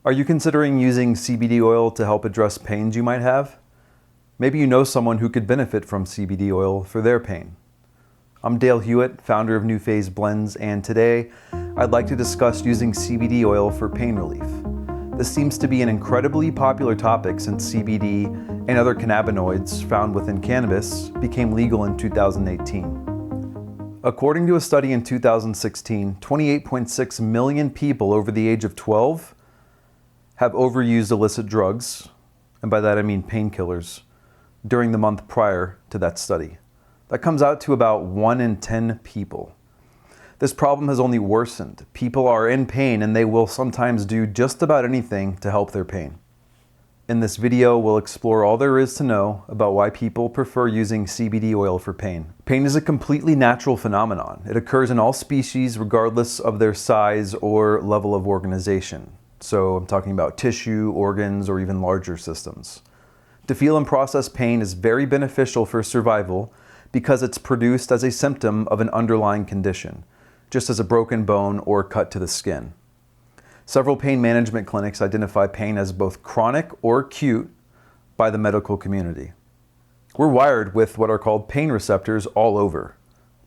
Are you considering using CBD oil to help address pains you might have? Maybe you know someone who could benefit from CBD oil for their pain. I'm Dale Hewitt, founder of New Phase Blends, and today I'd like to discuss using CBD oil for pain relief. This seems to be an incredibly popular topic since CBD and other cannabinoids found within cannabis became legal in 2018. According to a study in 2016, 28.6 million people over the age of 12 have overused illicit drugs, and by that I mean painkillers, during the month prior to that study. That comes out to about 1 in 10 people. This problem has only worsened. People are in pain and they will sometimes do just about anything to help their pain. In this video, we'll explore all there is to know about why people prefer using CBD oil for pain. Pain is a completely natural phenomenon. It occurs in all species regardless of their size or level of organization. So I'm talking about tissue, organs, or even larger systems. To feel and process pain is very beneficial for survival because it's produced as a symptom of an underlying condition, just as a broken bone or cut to the skin. Several pain management clinics identify pain as both chronic or acute by the medical community. We're wired with what are called pain receptors all over.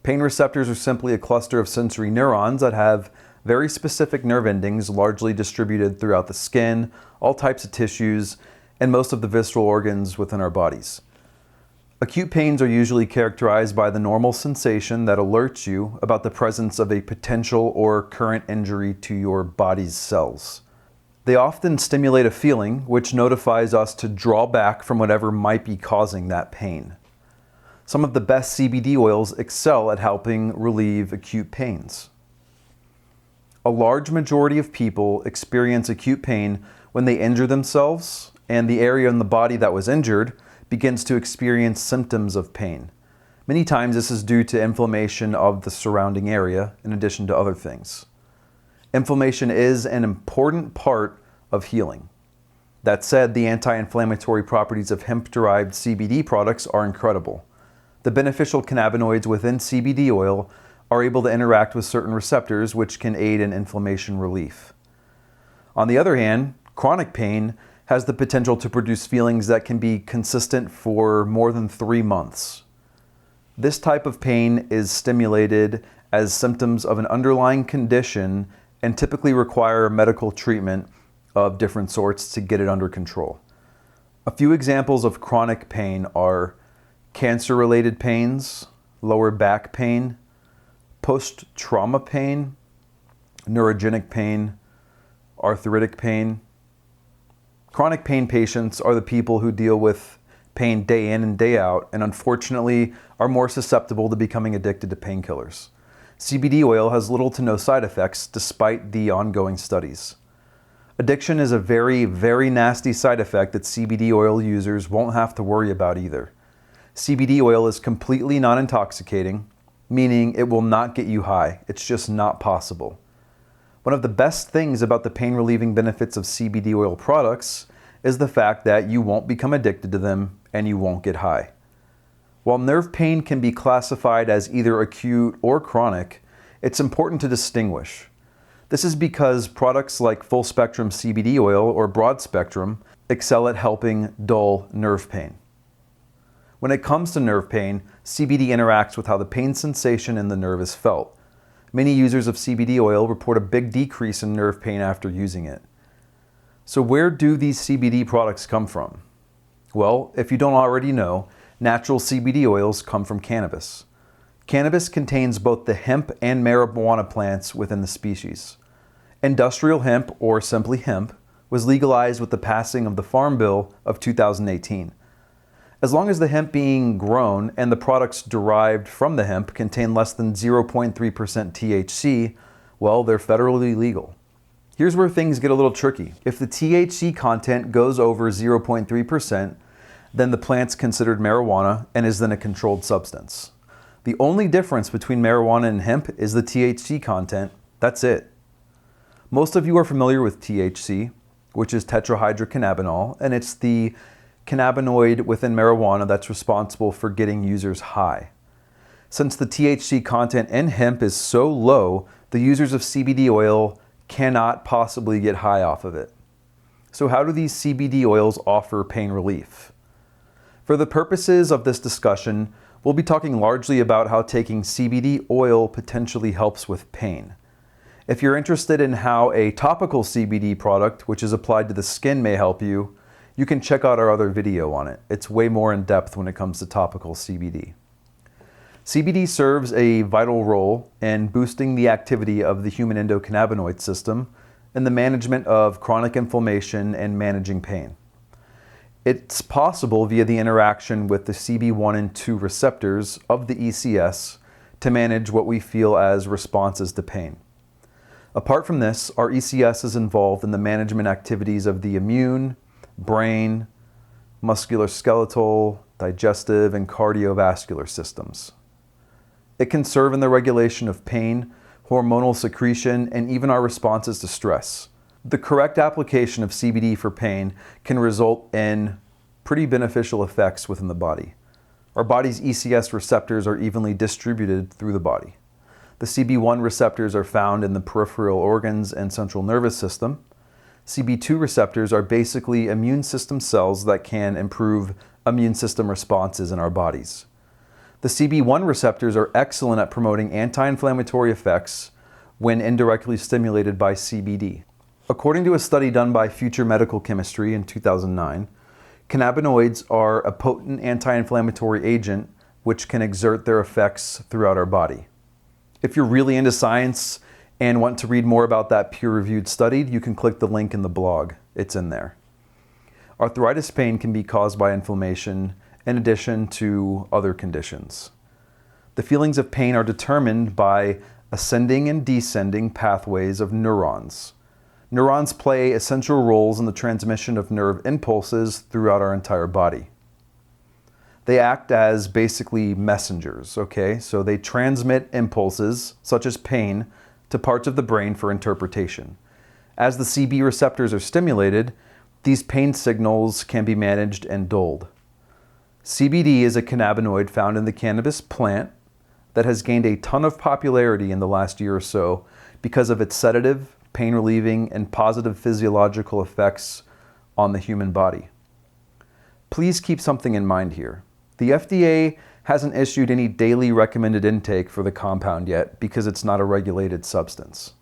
Pain receptors are simply a cluster of sensory neurons that have very specific nerve endings largely distributed throughout the skin, all types of tissues, and most of the visceral organs within our bodies. Acute pains are usually characterized by the normal sensation that alerts you about the presence of a potential or current injury to your body's cells. They often stimulate a feeling which notifies us to draw back from whatever might be causing that pain. Some of the best CBD oils excel at helping relieve acute pains. A large majority of people experience acute pain when they injure themselves, and the area in the body that was injured begins to experience symptoms of pain. Many times this is due to inflammation of the surrounding area, in addition to other things. Inflammation is an important part of healing. That said, the anti-inflammatory properties of hemp-derived CBD products are incredible. The beneficial cannabinoids within CBD oil are able to interact with certain receptors which can aid in inflammation relief. On the other hand, chronic pain has the potential to produce feelings that can be consistent for more than 3 months. This type of pain is stimulated as symptoms of an underlying condition and typically require medical treatment of different sorts to get it under control. A few examples of chronic pain are cancer-related pains, lower back pain, post-trauma pain, neurogenic pain, arthritic pain. Chronic pain patients are the people who deal with pain day in and day out and unfortunately are more susceptible to becoming addicted to painkillers. CBD oil has little to no side effects despite the ongoing studies. Addiction is a very, very nasty side effect that CBD oil users won't have to worry about either. CBD oil is completely non-intoxicating, meaning it will not get you high. It's just not possible. One of the best things about the pain-relieving benefits of CBD oil products is the fact that you won't become addicted to them and you won't get high. While nerve pain can be classified as either acute or chronic, it's important to distinguish. This is because products like full-spectrum CBD oil or broad-spectrum excel at helping dull nerve pain. When it comes to nerve pain, CBD interacts with how the pain sensation in the nerve is felt. Many users of CBD oil report a big decrease in nerve pain after using it. So where do these CBD products come from? Well, if you don't already know, natural CBD oils come from cannabis. Cannabis contains both the hemp and marijuana plants within the species. Industrial hemp, or simply hemp, was legalized with the passing of the Farm Bill of 2018. As long as the hemp being grown and the products derived from the hemp contain less than 0.3% THC, well, they're federally legal. Here's where things get a little tricky. If the THC content goes over 0.3%, then the plant's considered marijuana and is then a controlled substance. The only difference between marijuana and hemp is the THC content. That's it. Most of you are familiar with THC, which is tetrahydrocannabinol, and it's the cannabinoid within marijuana that's responsible for getting users high. Since the THC content in hemp is so low, the users of CBD oil cannot possibly get high off of it. So how do these CBD oils offer pain relief? For the purposes of this discussion, we'll be talking largely about how taking CBD oil potentially helps with pain. If you're interested in how a topical CBD product, which is applied to the skin, may help you, you can check out our other video on it. It's way more in depth when it comes to topical CBD. CBD serves a vital role in boosting the activity of the human endocannabinoid system in the management of chronic inflammation and managing pain. It's possible via the interaction with the CB1 and 2 receptors of the ECS to manage what we feel as responses to pain. Apart from this, our ECS is involved in the management activities of the immune, brain, musculoskeletal, digestive, and cardiovascular systems. It can serve in the regulation of pain, hormonal secretion, and even our responses to stress. The correct application of CBD for pain can result in pretty beneficial effects within the body. Our body's ECS receptors are evenly distributed through the body. The CB1 receptors are found in the peripheral organs and central nervous system. CB2 receptors are basically immune system cells that can improve immune system responses in our bodies. The CB1 receptors are excellent at promoting anti-inflammatory effects when indirectly stimulated by CBD. According to a study done by Future Medical Chemistry in 2009, cannabinoids are a potent anti-inflammatory agent which can exert their effects throughout our body. If you're really into science and want to read more about that peer-reviewed study, you can click the link in the blog. It's in there. Arthritis pain can be caused by inflammation in addition to other conditions. The feelings of pain are determined by ascending and descending pathways of neurons. Neurons play essential roles in the transmission of nerve impulses throughout our entire body. They act as basically messengers, okay? So they transmit impulses, such as pain, to parts of the brain for interpretation. As the CB receptors are stimulated, these pain signals can be managed and dulled. CBD is a cannabinoid found in the cannabis plant that has gained a ton of popularity in the last year or so because of its sedative, pain relieving, and positive physiological effects on the human body. Please keep something in mind here. The FDA hasn't issued any daily recommended intake for the compound yet because it's not a regulated substance.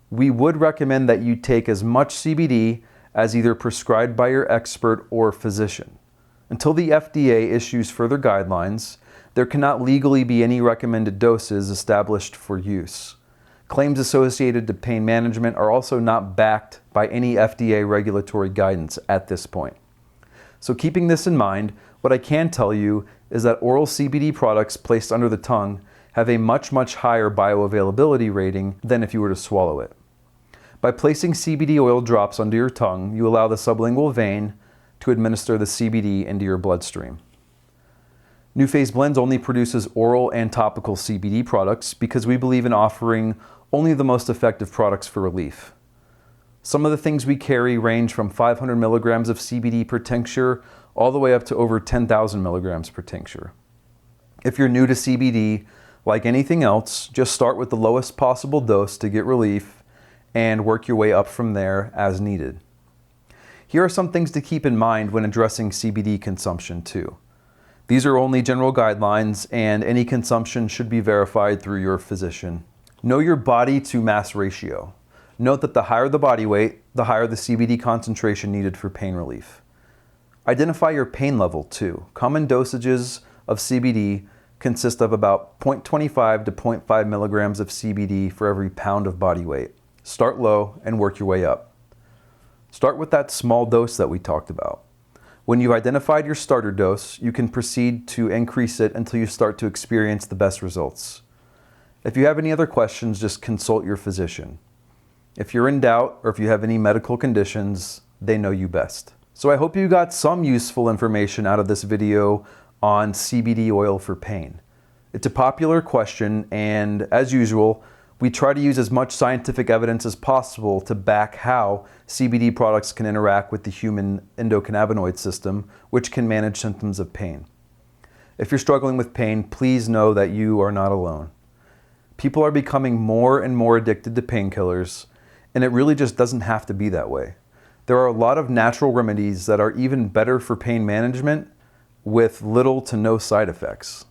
We would recommend that you take as much CBD as either prescribed by your expert or physician. Until the FDA issues further guidelines, there cannot legally be any recommended doses established for use. Claims associated to pain management are also not backed by any FDA regulatory guidance at this point. So keeping this in mind, what I can tell you is that oral CBD products placed under the tongue have a much higher bioavailability rating than if you were to swallow it. By placing CBD oil drops under your tongue, you allow the sublingual vein to administer the CBD into your bloodstream. New Phase Blends only produces oral and topical CBD products because we believe in offering only the most effective products for relief. Some of the things we carry range from 500 milligrams of CBD per tincture all the way up to over 10,000 milligrams per tincture. If you're new to CBD, like anything else, just start with the lowest possible dose to get relief and work your way up from there as needed. Here are some things to keep in mind when addressing CBD consumption too. These are only general guidelines and any consumption should be verified through your physician. Know your body to mass ratio. Note that the higher the body weight, the higher the CBD concentration needed for pain relief. Identify your pain level too. Common dosages of CBD consist of about 0.25 to 0.5 milligrams of CBD for every pound of body weight. Start low and work your way up. Start with that small dose that we talked about. When you've identified your starter dose, you can proceed to increase it until you start to experience the best results. If you have any other questions, just consult your physician. If you're in doubt or if you have any medical conditions, they know you best. So I hope you got some useful information out of this video on CBD oil for pain. It's a popular question, and as usual, we try to use as much scientific evidence as possible to back how CBD products can interact with the human endocannabinoid system, which can manage symptoms of pain. If you're struggling with pain, please know that you are not alone. People are becoming more and more addicted to painkillers, and it really just doesn't have to be that way. There are a lot of natural remedies that are even better for pain management with little to no side effects.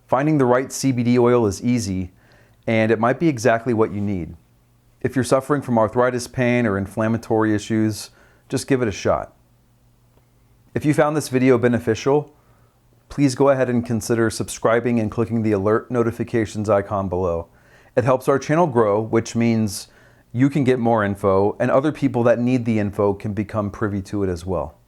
Finding the right CBD oil is easy, and it might be exactly what you need. If you're suffering from arthritis pain or inflammatory issues, just give it a shot. If you found this video beneficial, please go ahead and consider subscribing and clicking the alert notifications icon below. It helps our channel grow, which means you can get more info, and other people that need the info can become privy to it as well.